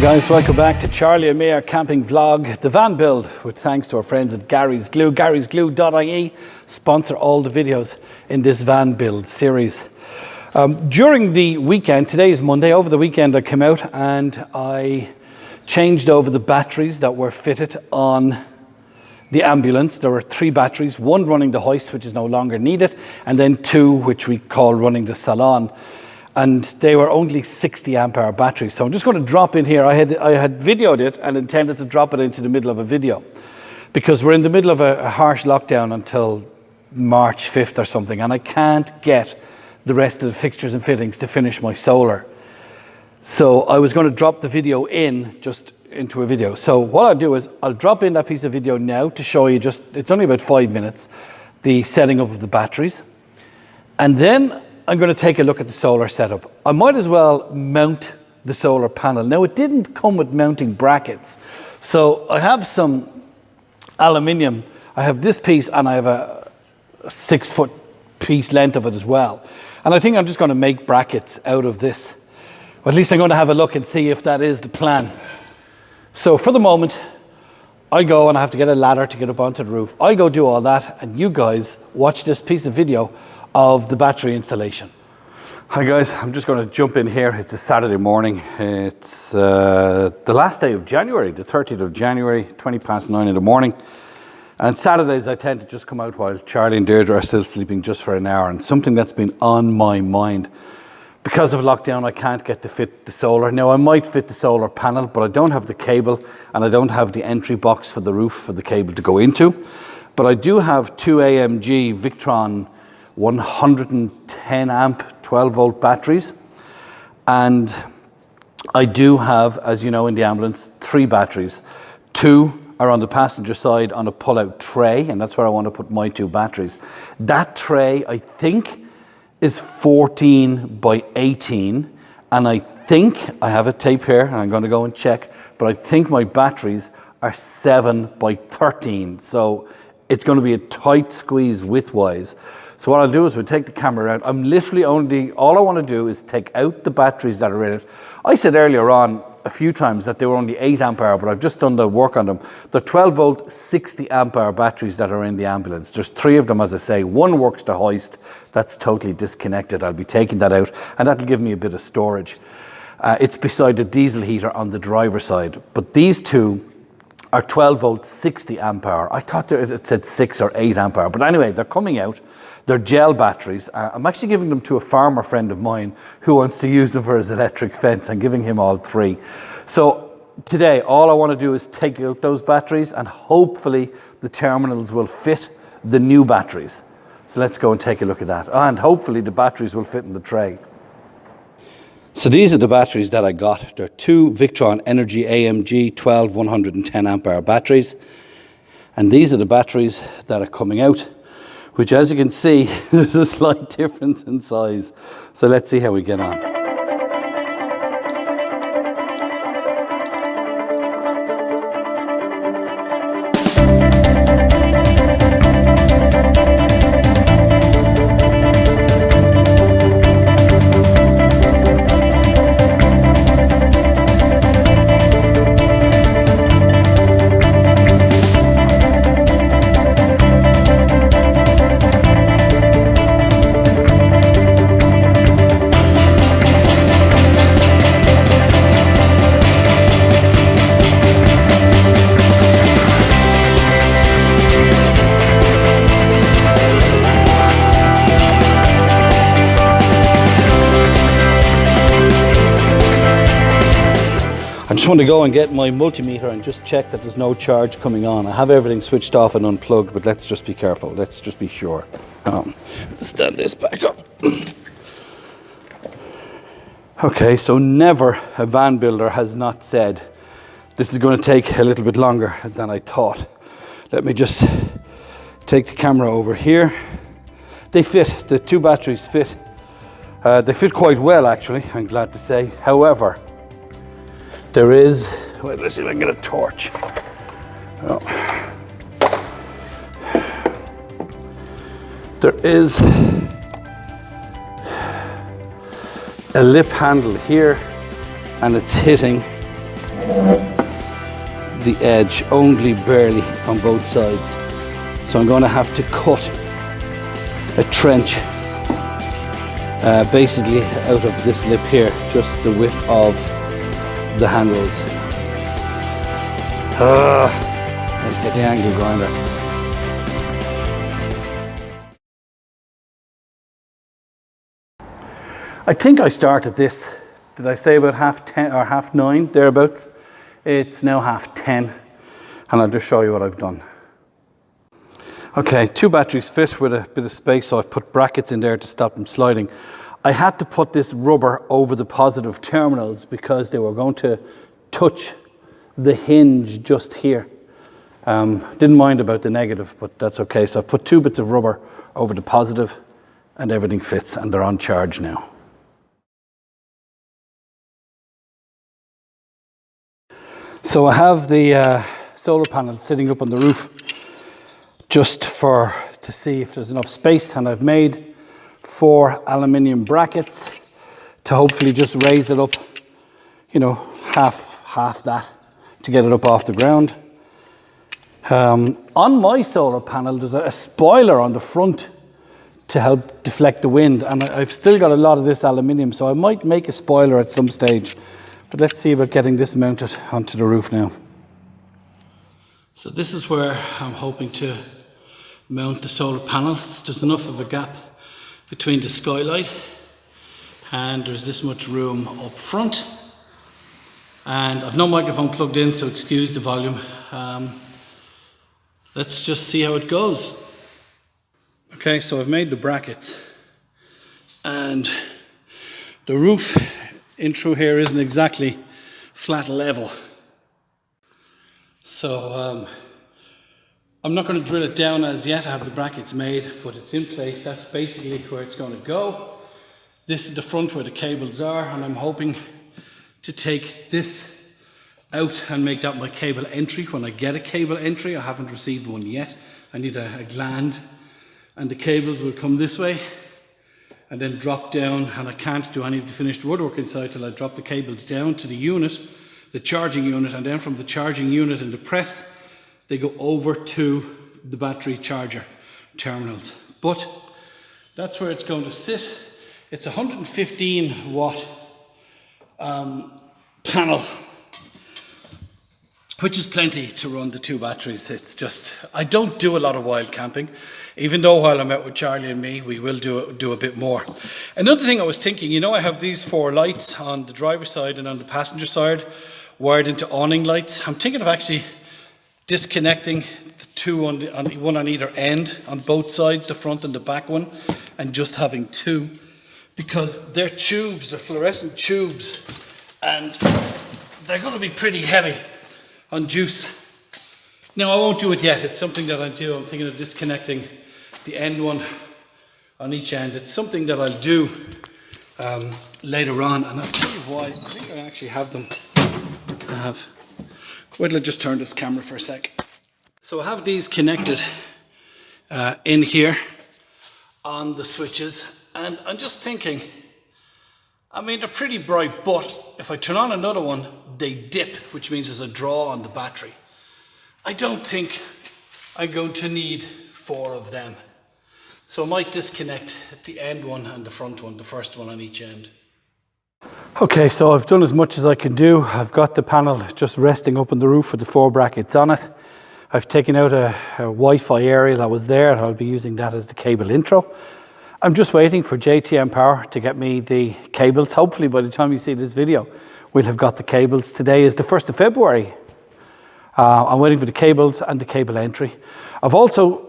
Guys, welcome back to Charlie and Mayor camping vlog, the van build, with thanks to our friends at Gary's Glue. Gary'sGlue.ie sponsor all the videos in this van build series. During the weekend, today is Monday, over the weekend I came out and I changed over the batteries that were fitted on the ambulance. There were 3 batteries, one running the hoist, which is no longer needed, and then 2 which we call running the salon. And they were only 60 amp hour batteries. So I'm just going to drop in here. I had videoed it and intended to drop it into the middle of a video because we're in the middle of a harsh lockdown until March 5th or something, and I can't get the rest of the fixtures and fittings to finish my solar. So I was going to drop the video in just into a video. So what I'll do is I'll drop in that piece of video now to show you it's only about 5 minutes, the setting up of the batteries. And then I'm going to take a look at the solar setup. I might as well mount the solar panel. Now, it didn't come with mounting brackets. So I have some aluminium. I have this piece and I have a 6-foot piece length of it as well. And I think I'm just going to make brackets out of this. Or at least I'm going to have a look and see if that is the plan. So for the moment, I go and I have to get a ladder to get up onto the roof. I go do all that and you guys watch this piece of video of the battery installation. Hi guys, I'm just going to jump in here. It's a Saturday morning. It's the last day of January, the 30th of January, 9:20 in the morning. And Saturdays I tend to just come out while Charlie and Deirdre are still sleeping just for an hour. And something that's been on my mind, because of lockdown, I can't get to fit the solar. Now I might fit the solar panel, but I don't have the cable and I don't have the entry box for the roof for the cable to go into. But I do have 2 AMG Victron 110 amp 12 volt batteries, and I do have, as you know, in the ambulance, 3 batteries. 2 are on the passenger side on a pull-out tray, and that's where I want to put my 2 batteries. That tray, I think, is 14 by 18, and I think, I have a tape here and I'm going to go and check, but I think my batteries are 7 by 13, so it's going to be a tight squeeze width-wise. So what I'll do is we'll take the camera around. I'm literally all I want to do is take out the batteries that are in it. I said earlier on a few times that they were only 8 amp hour, but I've just done the work on them. The 12 volt, 60 amp hour batteries that are in the ambulance. There's 3 of them, as I say. One works to hoist. That's totally disconnected. I'll be taking that out, and that'll give me a bit of storage. It's beside the diesel heater on the driver's side. But these 2 are 12 volt, 60 amp hour. I thought it said 6 or 8 amp hour, but anyway, they're coming out. They're gel batteries. I'm actually giving them to a farmer friend of mine who wants to use them for his electric fence. I'm giving him all 3. So today, all I want to do is take out those batteries and hopefully the terminals will fit the new batteries. So let's go and take a look at that. And hopefully the batteries will fit in the tray. So these are the batteries that I got. They're 2 Victron Energy AMG 12 110 amp hour batteries. And these are the batteries that are coming out, which, as you can see, there's a slight difference in size. So let's see how we get on. I just want to go and get my multimeter and just check that there's no charge coming on. I have everything switched off and unplugged, but let's just be careful. Let's just be sure. Stand this back up. Okay, so never a van builder has not said, this is going to take a little bit longer than I thought. Let me just take the camera over here. They fit, the 2 batteries fit. They fit quite well, actually, I'm glad to say. However, there is, wait, let's see if I can get a torch. Oh. There is a lip handle here and it's hitting the edge, only barely on both sides. So I'm going to have to cut a trench basically out of this lip here, just the width of the handles. Let's get the angle going there. I think I started this, did I say about 10:30 or 9:30, thereabouts? It's now 10:30, and I'll just show you what I've done. Okay, 2 batteries fit with a bit of space, so I've put brackets in there to stop them sliding. I had to put this rubber over the positive terminals because they were going to touch the hinge just here. Didn't mind about the negative, but that's okay. So I've put 2 bits of rubber over the positive and everything fits, and they're on charge now. So I have the solar panel sitting up on the roof just to see if there's enough space, and I've made 4 aluminium brackets to hopefully just raise it up, you know, half that to get it up off the ground. On my solar panel there's a spoiler on the front to help deflect the wind, and I've still got a lot of this aluminium, so I might make a spoiler at some stage. But let's see about getting this mounted onto the roof now. So this is where I'm hoping to mount the solar panel. There's enough of a gap between the skylight, and there's this much room up front. And I've no microphone plugged in, so excuse the volume. Let's just see how it goes. Okay, so I've made the brackets, and the roof in through here isn't exactly flat level. So I'm not going to drill it down as yet. I have the brackets made, but it's in place. That's basically where it's going to go. This is the front where the cables are, and I'm hoping to take this out and make that my cable entry when I get a cable entry. I haven't received one yet. I need a gland, and the cables will come this way and then drop down, and I can't do any of the finished woodwork inside till I drop the cables down to the unit, the charging unit, and then from the charging unit and the press, they go over to the battery charger terminals. But that's where it's going to sit. It's a 115 watt panel, which is plenty to run the 2 batteries. It's just, I don't do a lot of wild camping, even though while I'm out with Charlie and me, we will do a bit more. Another thing I was thinking, you know, I have these 4 lights on the driver's side and on the passenger side, wired into awning lights. I'm thinking of actually disconnecting the 2 one on either end, on both sides, the front and the back one, and just having 2, because they're tubes, they're fluorescent tubes, and they're going to be pretty heavy on juice. Now, I won't do it yet. It's something that I do. I'm thinking of disconnecting the end one on each end. It's something that I'll do later on, and I'll tell you why. I think I actually have them. Wait till I just turn this camera for a sec. So I have these connected in here on the switches, and I'm just thinking, I mean, they're pretty bright, but if I turn on another one, they dip, which means there's a draw on the battery. I don't think I'm going to need 4 of them. So I might disconnect the end one and the front one, the first one on each end. Okay, so I've done as much as I can do. I've got the panel just resting up on the roof with the 4 brackets on it. I've taken out a Wi-Fi area that was there. I'll be using that as the cable intro. I'm just waiting for JTM Power to get me the cables. Hopefully by the time you see this video, we'll have got the cables. Today is the 1st of February. I'm waiting for the cables and the cable entry. I've also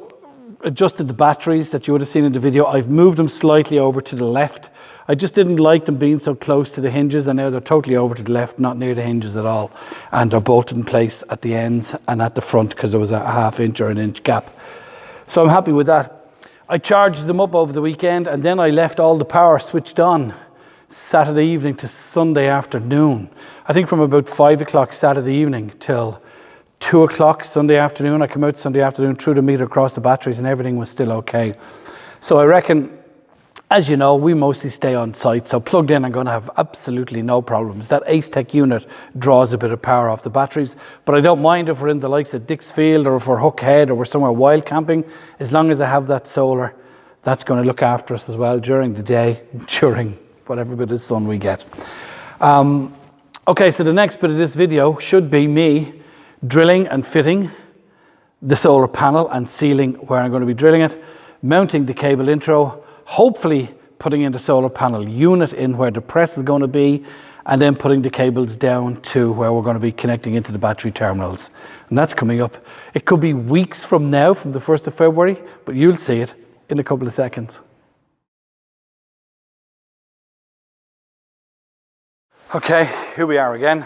adjusted the batteries that you would have seen in the video. I've moved them slightly over to the left. I just didn't like them being so close to the hinges, and now they're totally over to the left, not near the hinges at all. And they're bolted in place at the ends and at the front because there was a ½ inch or an inch gap. So I'm happy with that. I charged them up over the weekend, and then I left all the power switched on Saturday evening to Sunday afternoon. I think from about 5 o'clock Saturday evening till 2 o'clock Sunday afternoon. I came out Sunday afternoon, threw the meter across the batteries, and everything was still okay. So I reckon As you know, we mostly stay on site, so plugged in I'm going to have absolutely no problems. That Ace-Tech unit draws a bit of power off the batteries, but I don't mind if we're in the likes of Dixfield or if we're Hook Head or we're somewhere wild camping, as long as I have that solar. That's going to look after us as well during the day, during whatever bit of sun we get. Okay, so the next bit of this video should be me drilling and fitting the solar panel and sealing where I'm going to be drilling it, mounting the cable intro, hopefully putting in the solar panel unit in where the press is going to be, and then putting the cables down to where we're going to be connecting into the battery terminals. And that's coming up. It could be weeks from now, from the 1st of February, but you'll see it in a couple of seconds. Okay, here we are again.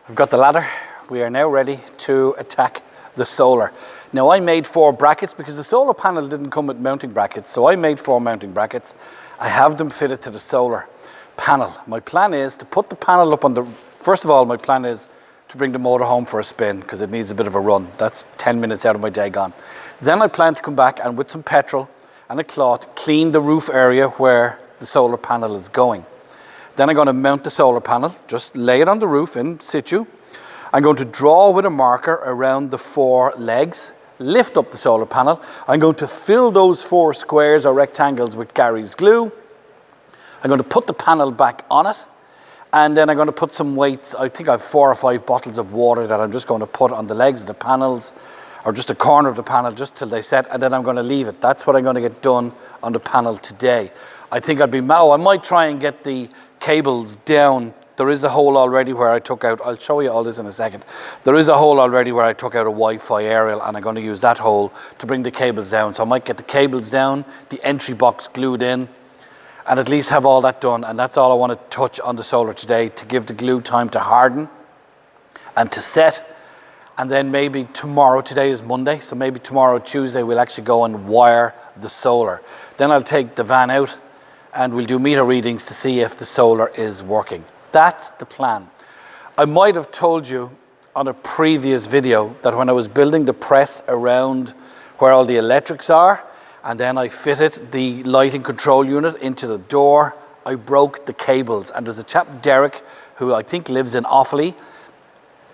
I've got the ladder. We are now ready to attack the solar. Now I made 4 brackets because the solar panel didn't come with mounting brackets, so I made 4 mounting brackets. I have them fitted to the solar panel. My plan is to put the panel up on the, first of all, my plan is to bring the motor home for a spin because it needs a bit of a run. That's 10 minutes out of my day gone. Then I plan to come back and with some petrol and a cloth, clean the roof area where the solar panel is going. Then I'm going to mount the solar panel, just lay it on the roof in situ. I'm going to draw with a marker around the 4 legs, lift up the solar panel. I'm going to fill those 4 squares or rectangles with Gary's glue. I'm going to put the panel back on it, and then I'm going to put some weights. I think I have 4 or 5 bottles of water that I'm just going to put on the legs of the panels, or just a corner of the panel just till they set, and then I'm going to leave it. That's what I'm going to get done on the panel today. I think I might try and get the cables down. There is a hole already where I took out, I'll show you all this in a second. There is a hole already where I took out a Wi-Fi aerial, and I'm going to use that hole to bring the cables down. So I might get the cables down, the entry box glued in, and at least have all that done. And that's all I want to touch on the solar today, to give the glue time to harden and to set. And then maybe tomorrow, today is Monday, so maybe tomorrow, Tuesday, we'll actually go and wire the solar. Then I'll take the van out and we'll do meter readings to see if the solar is working. That's the plan. I might have told you on a previous video that when I was building the press around where all the electrics are, and then I fitted the lighting control unit into the door, I broke the cables. And there's a chap, Derek, who I think lives in Offaly.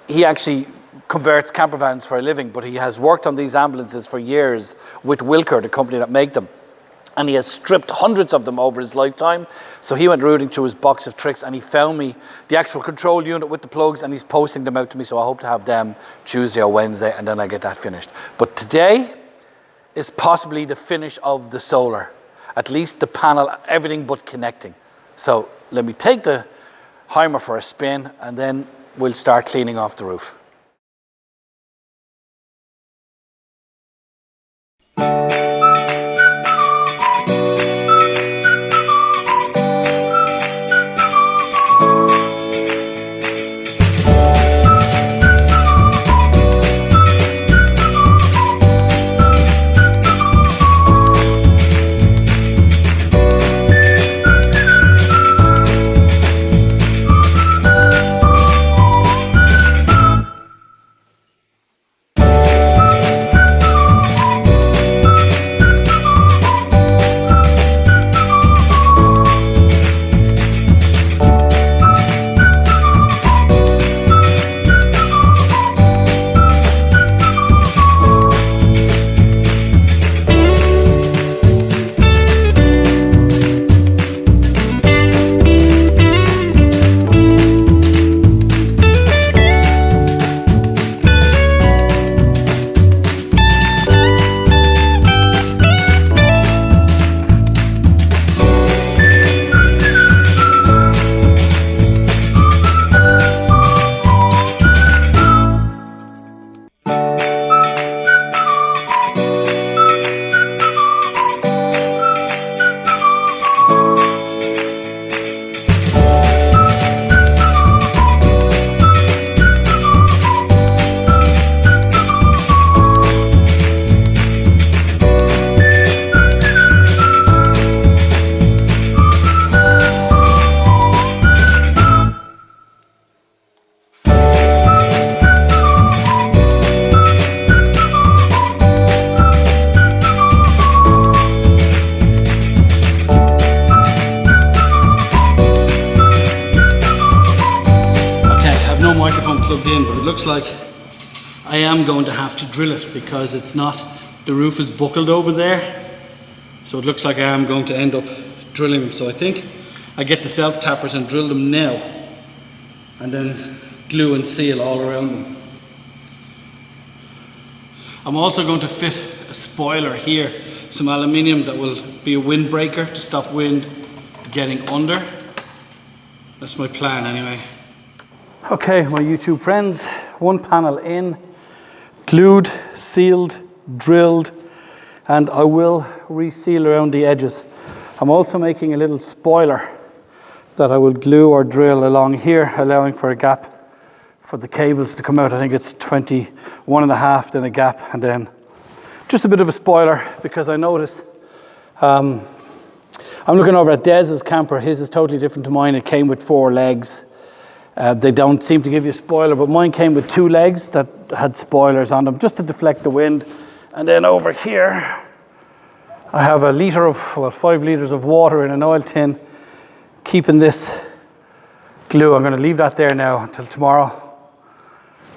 He actually converts camper vans for a living, but he has worked on these ambulances for years with Wilker, the company that make them. And he has stripped hundreds of them over his lifetime. So he went rooting through his box of tricks and he found me the actual control unit with the plugs, and he's posting them out to me. So I hope to have them Tuesday or Wednesday, and then I get that finished. But today is possibly the finish of the solar, at least the panel, everything but connecting. So let me take the HYMER for a spin, and then we'll start cleaning off the roof. looks like I am going to have to drill it because it's not, the roof is buckled over there. So it looks like I am going to end up drilling them. So I think I get the self-tappers and drill them now, and then glue and seal all around them. I'm also going to fit a spoiler here, some aluminium that will be a windbreaker to stop wind getting under. That's my plan anyway. Okay, my YouTube friends, one panel in, glued, sealed, drilled, and I will reseal around the edges. I'm also making a little spoiler that I will glue or drill along here, allowing for a gap for the cables to come out. I think it's 21.5, then a gap, and then just a bit of a spoiler, because I notice I'm looking over at Des's camper. His is totally different to mine. It came with 4 legs. They don't seem to give you a spoiler, but mine came with 2 legs that had spoilers on them just to deflect the wind. And then over here I have 5 litres of water in an oil tin, keeping this glue. I'm going to leave that there now until tomorrow.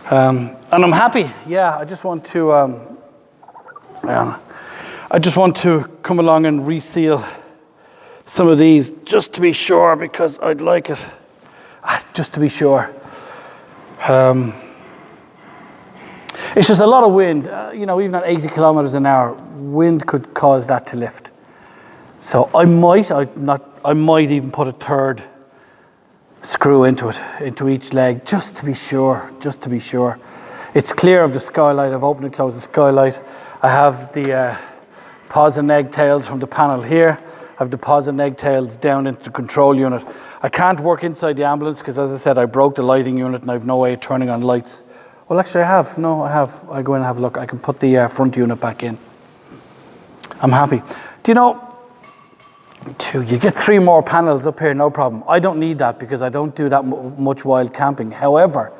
And I'm happy. Yeah, I just want to come along and reseal some of these just to be sure, because I'd like it just to be sure. It's just a lot of wind, you know, even at 80 kilometers an hour, wind could cause that to lift. So I might even put a 3rd screw into each leg, just to be sure, It's clear of the skylight. I've opened and closed the skylight. I have the pause and neg tails from the panel here. I have the pause and neg tails down into the control unit. I can't work inside the ambulance because, as I said, I broke the lighting unit and I have no way of turning on lights. Well, actually I have. No, I have. I'll go in and have a look. I can put the front unit back in. I'm happy. Do you know, you get 3 more panels up here, no problem. I don't need that because I don't do that much wild camping. However,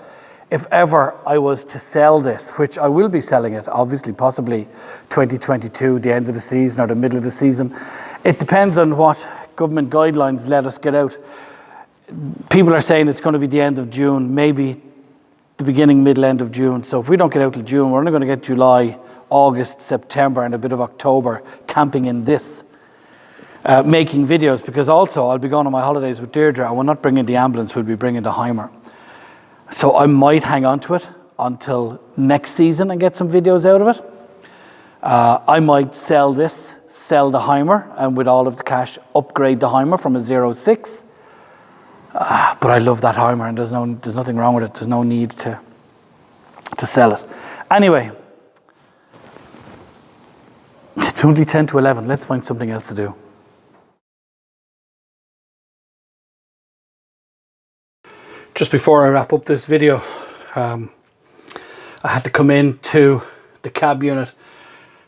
if ever I was to sell this, which I will be selling it, obviously, possibly 2022, the end of the season or the middle of the season. It depends on what government guidelines let us get out. People are saying it's going to be the end of June, maybe the beginning, middle, end of June. So if we don't get out till June, we're only going to get July, August, September, and a bit of October camping in this. Making videos, because also I'll be going on my holidays with Deirdre, and we're not bringing the ambulance, we'll be bringing the HYMER. So I might hang on to it until next season and get some videos out of it. I might sell the HYMER, and with all of the cash upgrade the HYMER from a 06. But I love that HYMER, and there's nothing wrong with it. There's no need to sell it. Anyway, it's only 10 to 11. Let's find something else to do. Just before I wrap up this video, I had to come into the cab unit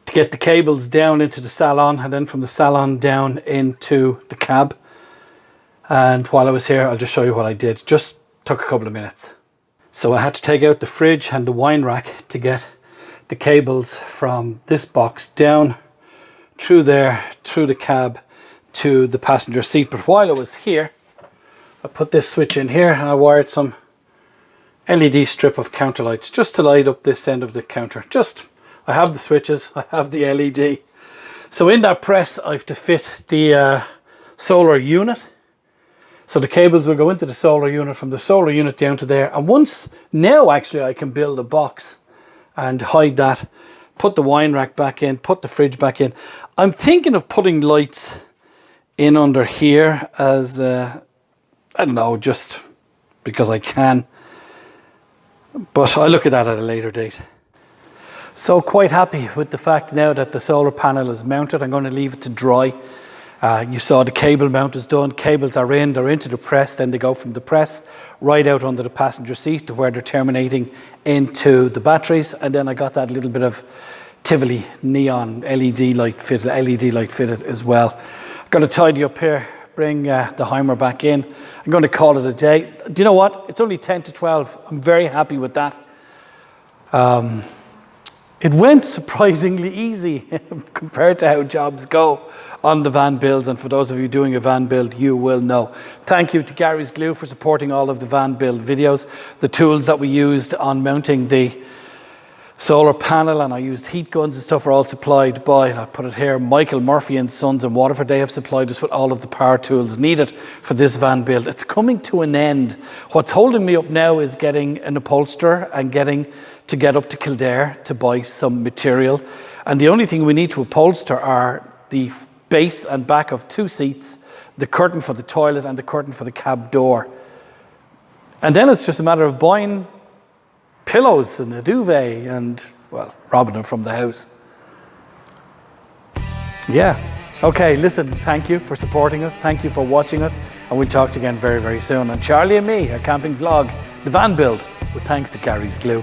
to get the cables down into the salon, and then from the salon down into the cab. And while I was here, I'll just show you what I did. Just took a couple of minutes. So I had to take out the fridge and the wine rack to get the cables from this box down through there, through the cab to the passenger seat. But while I was here, I put this switch in here and I wired some LED strip of counter lights just to light up this end of the counter. I have the switches, I have the LED. So in that press, I have to fit the solar unit. So the cables will go into the solar unit, from the solar unit down to there. And now actually I can build a box and hide that, put the wine rack back in, put the fridge back in. I'm thinking of putting lights in under here as, I don't know, just because I can. But I'll look at that at a later date. So quite happy with the fact now that the solar panel is mounted. I'm going to leave it to dry. You saw the cable mount is done. Cables are in, they're into the press, then they go from the press right out under the passenger seat to where they're terminating into the batteries. And then I got that little bit of Tivoli neon LED light fitted as well. I'm going to tidy up here, bring the HYMER back in. I'm going to call it a day. Do you know what? It's only 10 to 12. I'm very happy with that. It went surprisingly easy compared to how jobs go on the van builds, and for those of you doing a van build, you will know. Thank you to Gary's Glue for supporting all of the van build videos. The tools that we used on mounting the solar panel, and I used heat guns and stuff, are all supplied by, and I put it here, Michael Murphy and Sons in Waterford. They have supplied us with all of the power tools needed for this van build. It's coming to an end. What's holding me up now is getting an upholsterer and getting to get up to Kildare to buy some material. And the only thing we need to upholster are the base and back of 2 seats, the curtain for the toilet and the curtain for the cab door. And then it's just a matter of buying pillows and a duvet and, well, robbing them from the house. Yeah. Okay, listen, thank you for supporting us. Thank you for watching us. And we'll talk to you again very, very soon. And Charlie and me, a camping vlog, the van build, with thanks to Gary's Glue.